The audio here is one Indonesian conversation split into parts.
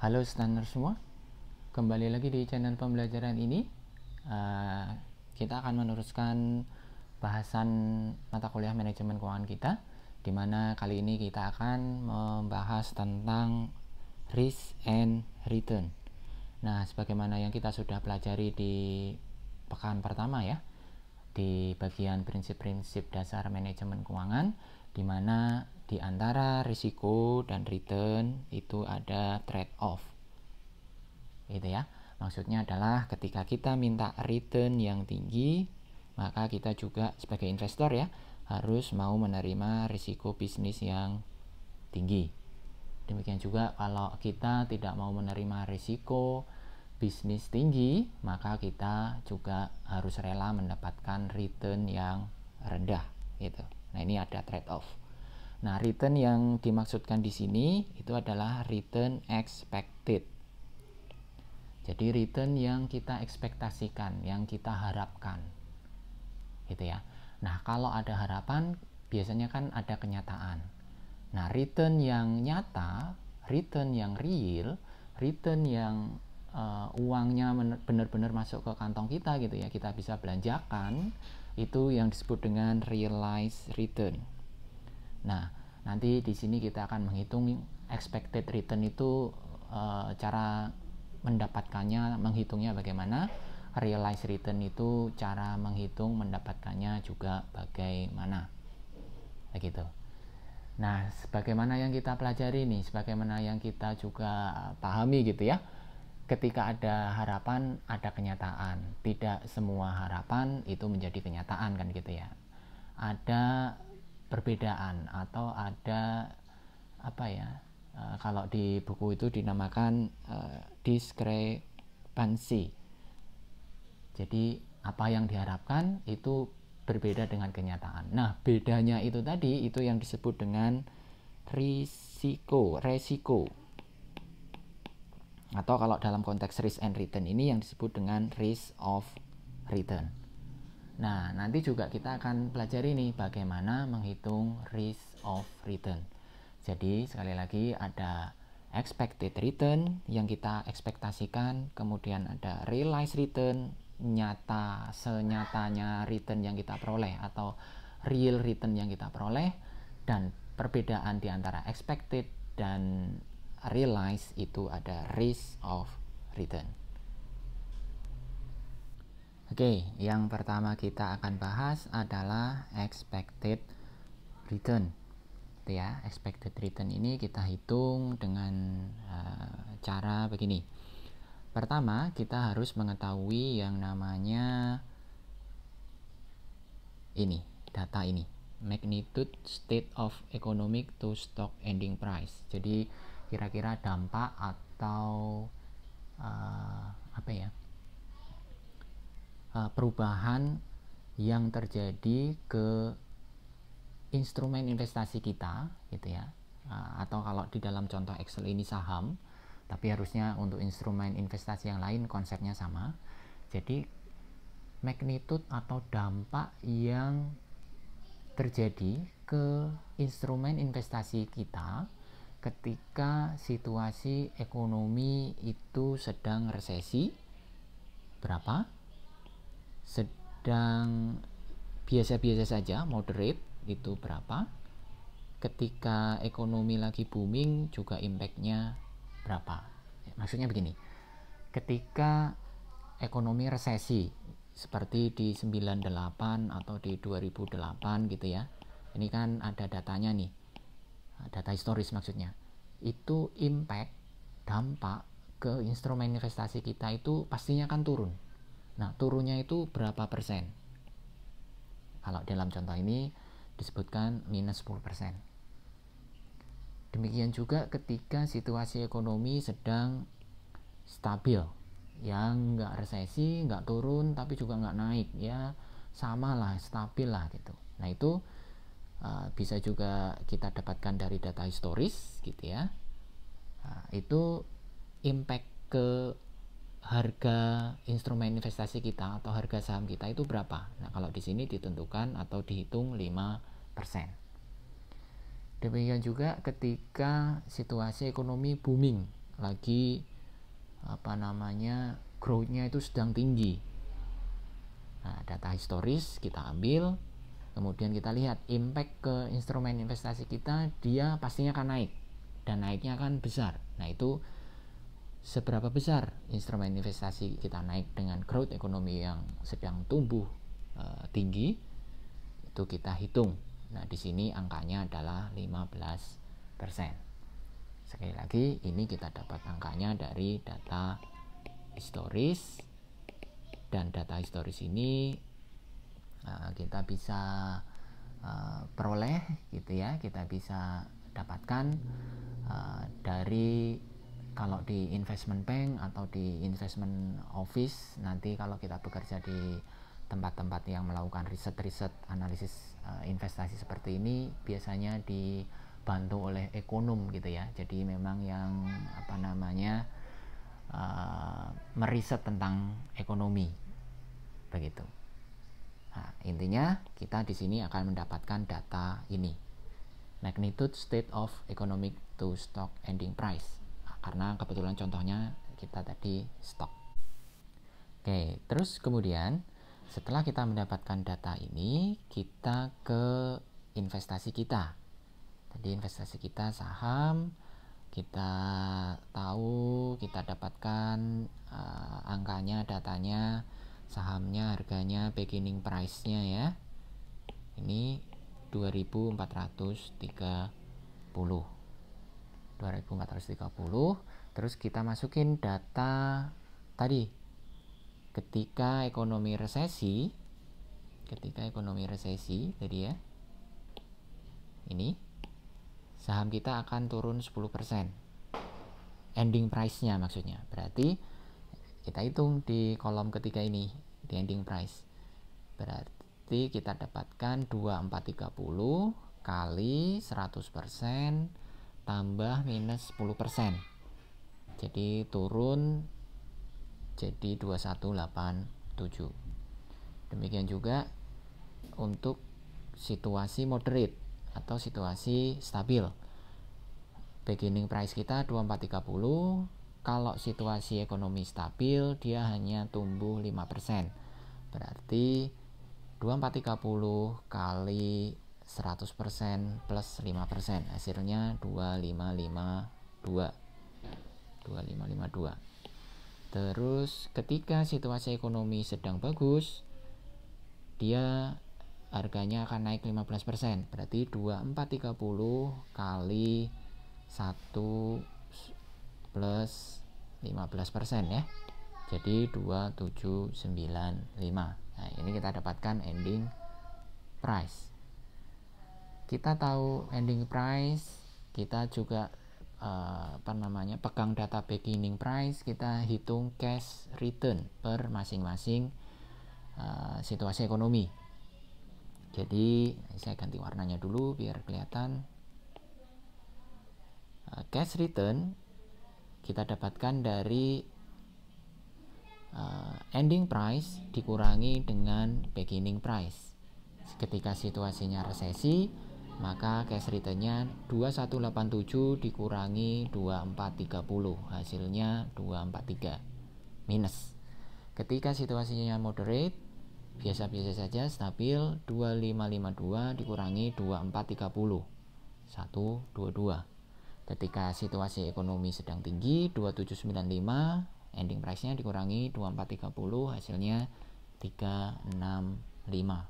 Halo standar semua, kembali lagi di channel pembelajaran ini. Kita akan meneruskan bahasan mata kuliah manajemen keuangan kita, di mana kali ini kita akan membahas tentang risk and return. Nah, sebagaimana yang kita sudah pelajari di pekan pertama ya, di bagian prinsip-prinsip dasar manajemen keuangan, di mana di antara risiko dan return itu ada trade-off. Gitu ya. Maksudnya adalah ketika kita minta return yang tinggi, maka kita juga sebagai investor ya harus mau menerima risiko bisnis yang tinggi. Demikian juga kalau kita tidak mau menerima risiko bisnis tinggi, maka kita juga harus rela mendapatkan return yang rendah gitu. Nah, ini ada trade-off. Nah, return yang dimaksudkan di sini itu adalah return expected. Jadi return yang kita ekspektasikan, yang kita harapkan. Gitu ya. Nah, kalau ada harapan, biasanya kan ada kenyataan. Nah, return yang nyata, return yang real, return yang uangnya benar-benar masuk ke kantong kita gitu ya, kita bisa belanjakan, itu yang disebut dengan realized return. Nah, nanti di sini kita akan menghitung expected return itu, cara mendapatkannya, menghitungnya bagaimana. Realized return itu cara menghitung mendapatkannya juga bagaimana. Begitu. Nah, sebagaimana yang kita pelajari nih, sebagaimana yang kita juga pahami gitu ya, ketika ada harapan, ada kenyataan. Tidak semua harapan itu menjadi kenyataan kan gitu ya. Ada perbedaan atau ada apa ya, kalau di buku itu dinamakan diskrepansi. Jadi apa yang diharapkan itu berbeda dengan kenyataan. Nah, bedanya itu tadi, itu yang disebut dengan resiko. Atau kalau dalam konteks risk and return ini yang disebut dengan risk of return. Nah, nanti juga kita akan pelajari nih bagaimana menghitung risk of return. Jadi, sekali lagi ada expected return yang kita ekspektasikan, kemudian ada realized return, nyata, senyatanya return yang kita peroleh atau real return yang kita peroleh, dan perbedaan di antara expected dan realized itu ada risk of return. Oke, yang pertama kita akan bahas adalah expected return. Ya, expected return ini kita hitung dengan cara begini. Pertama, kita harus mengetahui yang namanya ini, data ini, magnitude state of economic to stock ending price. Jadi kira-kira dampak atau apa ya, perubahan yang terjadi ke instrumen investasi kita gitu ya, atau kalau di dalam contoh Excel ini saham, tapi harusnya untuk instrumen investasi yang lain konsepnya sama. Jadi magnitude atau dampak yang terjadi ke instrumen investasi kita ketika situasi ekonomi itu sedang resesi berapa, sedang biasa-biasa saja, moderate, itu berapa, ketika ekonomi lagi booming juga impactnya berapa. Maksudnya begini, ketika ekonomi resesi seperti di 98 atau di 2008 gitu ya, ini kan ada datanya nih, data historis maksudnya, itu impact, dampak ke instrumen investasi kita itu pastinya kan turun. Nah, turunnya itu berapa persen? Kalau dalam contoh ini disebutkan minus 10%. Demikian juga ketika situasi ekonomi sedang stabil, yang nggak resesi, nggak turun, tapi juga nggak naik, ya sama lah, stabil lah gitu. Nah, itu bisa juga kita dapatkan dari data historis gitu ya. Itu impact ke harga instrumen investasi kita atau harga saham kita itu berapa. Nah, kalau di sini ditentukan atau dihitung 5%. Demikian juga ketika situasi ekonomi booming, lagi growth-nya itu sedang tinggi. Nah, data historis kita ambil, kemudian kita lihat impact ke instrumen investasi kita, dia pastinya akan naik, dan naiknya akan besar. Nah, itu seberapa besar instrumen investasi kita naik dengan growth ekonomi yang sedang tumbuh tinggi, itu kita hitung. Nah, di sini angkanya adalah 15%. Sekali lagi, ini kita dapat angkanya dari data historis, dan data historis ini kita bisa peroleh gitu ya, kita bisa dapatkan dari, kalau di investment bank atau di investment office, nanti kalau kita bekerja di tempat-tempat yang melakukan riset analisis investasi seperti ini, biasanya dibantu oleh ekonom gitu ya. Jadi memang yang meriset tentang ekonomi begitu. Nah, intinya kita di sini akan mendapatkan data ini, magnitude state of economic to stock ending price, karena kebetulan contohnya kita tadi stock. Oke, terus kemudian setelah kita mendapatkan data ini, kita ke investasi kita. Tadi investasi kita saham, kita tahu, kita dapatkan angkanya, datanya, sahamnya, harganya, beginning price-nya ya. Ini 2430. Terus kita masukin data tadi. Ketika ekonomi resesi tadi ya. Ini saham kita akan turun 10%. Ending price-nya maksudnya. Berarti kita hitung di kolom ketiga ini, di ending price. Berarti kita dapatkan 2430 kali 100% tambah minus 10%. Jadi turun jadi 2187. Demikian juga untuk situasi moderate atau situasi stabil. Beginning price kita 2430. Kalau situasi ekonomi stabil, dia hanya tumbuh 5%. Berarti 2430 kali 100% plus 5%, hasilnya 2552. Terus ketika situasi ekonomi sedang bagus, dia harganya akan naik 15%. Berarti 2430 kali 1 plus 15% ya. Jadi 2795. Nah, ini kita dapatkan ending price. Kita tahu ending price, kita juga pegang data beginning price, kita hitung cash return per masing-masing situasi ekonomi. Jadi saya ganti warnanya dulu biar kelihatan. Cash return kita dapatkan dari ending price dikurangi dengan beginning price. Ketika situasinya resesi, maka cash return-nya 2187 dikurangi 2430, hasilnya 243 minus. Ketika situasinya moderate, biasa-biasa saja, stabil, 2552 dikurangi 2430, 122. Ketika situasi ekonomi sedang tinggi, 2795, ending price-nya dikurangi 2430, hasilnya 365.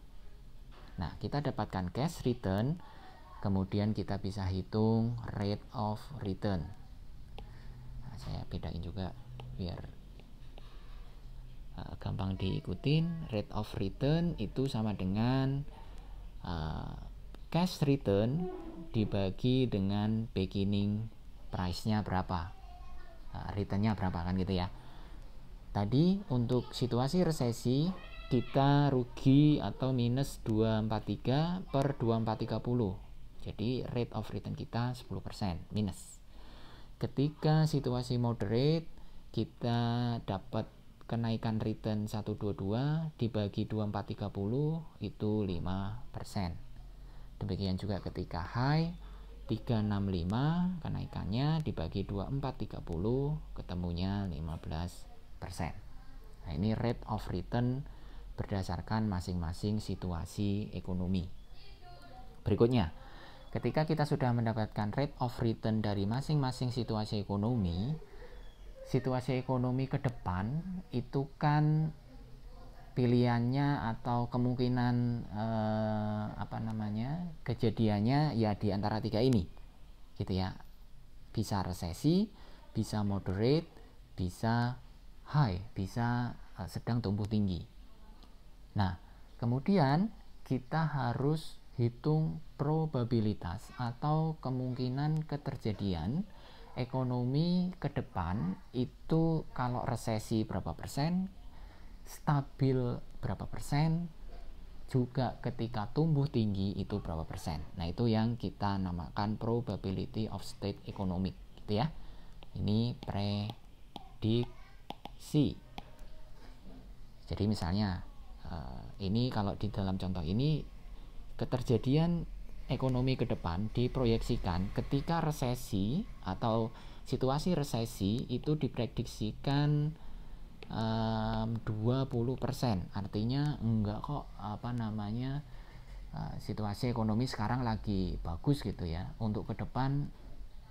Nah, kita dapatkan cash return, kemudian kita bisa hitung rate of return. Nah, saya bedain juga biar gampang diikutin. Rate of return itu sama dengan cash return dibagi dengan beginning price-nya berapa, return-nya berapa kan gitu ya. Tadi untuk situasi resesi kita rugi atau minus 243 per 2430. Jadi rate of return kita 10% minus. Ketika situasi moderate, kita dapat kenaikan return 122 dibagi 2430 itu 5%. Demikian juga ketika high, 365 kenaikannya dibagi 24 30 ketemunya 15%. Nah, ini rate of return berdasarkan masing-masing situasi ekonomi. Berikutnya, ketika kita sudah mendapatkan rate of return dari masing-masing situasi ekonomi ke depan itu kan pilihannya atau kemungkinan kejadiannya ya di antara tiga ini gitu ya, bisa resesi, bisa moderate, bisa high, bisa sedang tumbuh tinggi. Nah, kemudian kita harus hitung probabilitas atau kemungkinan keterjadian ekonomi ke depan itu kalau resesi berapa persen, stabil berapa persen, juga ketika tumbuh tinggi itu berapa persen. Nah, itu yang kita namakan probability of state economic gitu ya. Ini prediksi. Jadi misalnya ini kalau di dalam contoh ini keterjadian ekonomi ke depan diproyeksikan ketika resesi atau situasi resesi itu diprediksikan 20%. Artinya enggak kok situasi ekonomi sekarang lagi bagus gitu ya. Untuk ke depan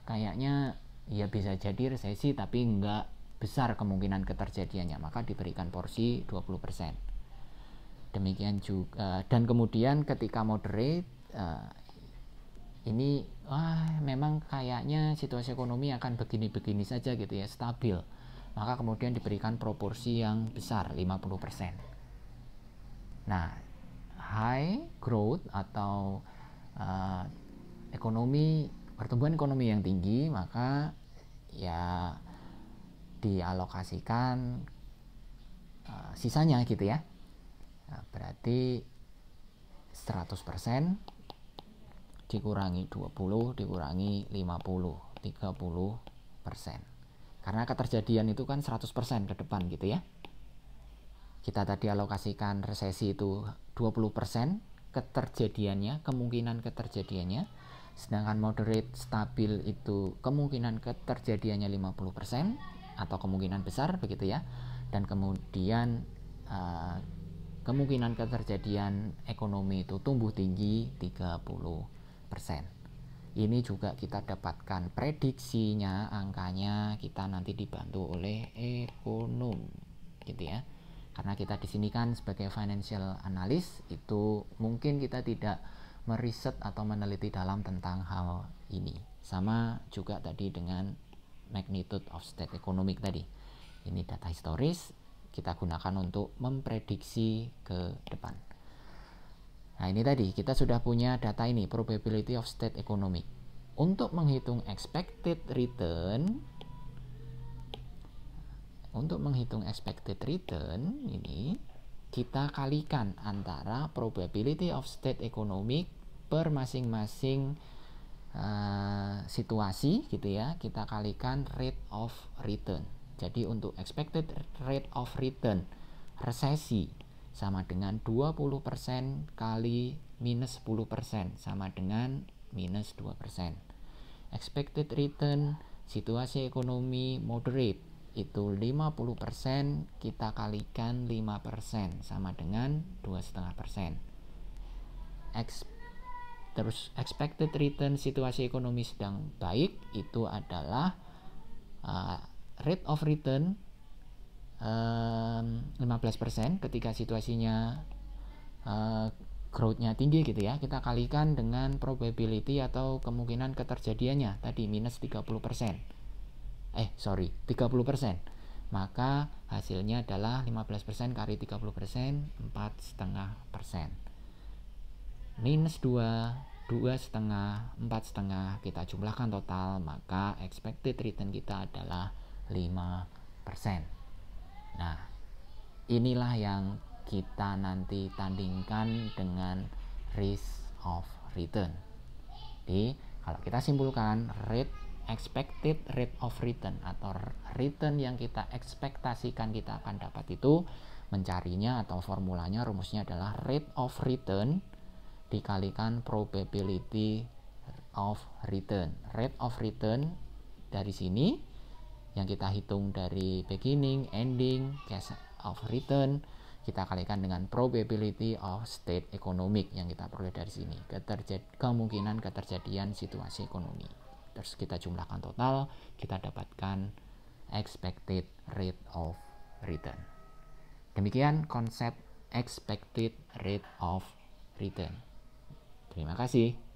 kayaknya ya bisa jadi resesi tapi enggak besar kemungkinan keterjadiannya, maka diberikan porsi 20%. Demikian juga dan kemudian ketika moderate ini memang kayaknya situasi ekonomi akan begini-begini saja gitu ya, stabil. Maka kemudian diberikan proporsi yang besar 50%. Nah, high growth atau pertumbuhan ekonomi yang tinggi, maka ya dialokasikan sisanya gitu ya. Nah, berarti 100% dikurangi 20 dikurangi 50, 30%. Karena keterjadian itu kan 100% ke depan gitu ya. Kita tadi alokasikan resesi itu 20% keterjadiannya, kemungkinan keterjadiannya. Sedangkan moderate stabil itu kemungkinan keterjadiannya 50% atau kemungkinan besar begitu ya. Dan kemudian kemungkinan keterjadian ekonomi itu tumbuh tinggi 30%. Ini juga kita dapatkan prediksinya, angkanya kita nanti dibantu oleh ekonom gitu ya. Karena kita di sini kan sebagai financial analyst itu mungkin kita tidak meriset atau meneliti dalam tentang hal ini. Sama juga tadi dengan magnitude of state economic tadi. Ini data historis kita gunakan untuk memprediksi ke depan. Nah, ini tadi kita sudah punya data ini, probability of state economic. Untuk menghitung expected return, ini kita kalikan antara probability of state economic per masing-masing situasi gitu ya. Kita kalikan rate of return. Jadi untuk expected rate of return resesi sama dengan 20% kali minus 10% sama dengan minus 2%. Expected return situasi ekonomi moderate itu 50%, kita kalikan 5% sama dengan 2,5%. Terus expected return situasi ekonomi sedang baik itu adalah rate of return 15% ketika situasinya growth-nya tinggi gitu ya. Kita kalikan dengan probability atau kemungkinan keterjadiannya tadi minus 30%. 30%. Maka hasilnya adalah 15% kali 30%, 4,5%. Minus 2, 2,5, 4,5 kita jumlahkan total, maka expected return kita adalah 5%. Nah, inilah yang kita nanti tandingkan dengan risk of return. Jadi, kalau kita simpulkan expected rate of return atau return yang kita ekspektasikan kita akan dapat itu mencarinya atau formulanya rumusnya adalah rate of return dikalikan probability of return. Rate of return dari sini yang kita hitung dari beginning, ending, cash of return, kita kalikan dengan probability of state economic yang kita peroleh dari sini, kemungkinan keterjadian situasi ekonomi. Terus kita jumlahkan total, kita dapatkan expected rate of return. Demikian konsep expected rate of return. Terima kasih.